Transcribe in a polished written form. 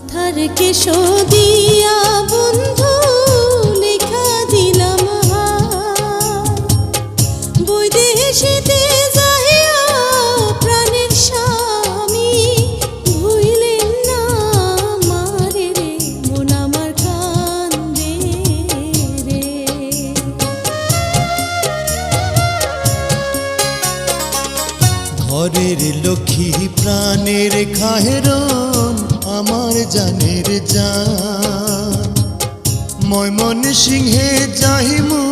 মাথার কেশো দিয়া বন্ধু লেখা দিলাম বৈদেশিতে যাইয়া প্রাণের স্বামী ভুইলেন না মারে রে মন আমার কান্দে রে। ঘরের লক্ষ্মী প্রাণের খাহেরন আমার জানের জান ময়মনসিংহে যাহিমু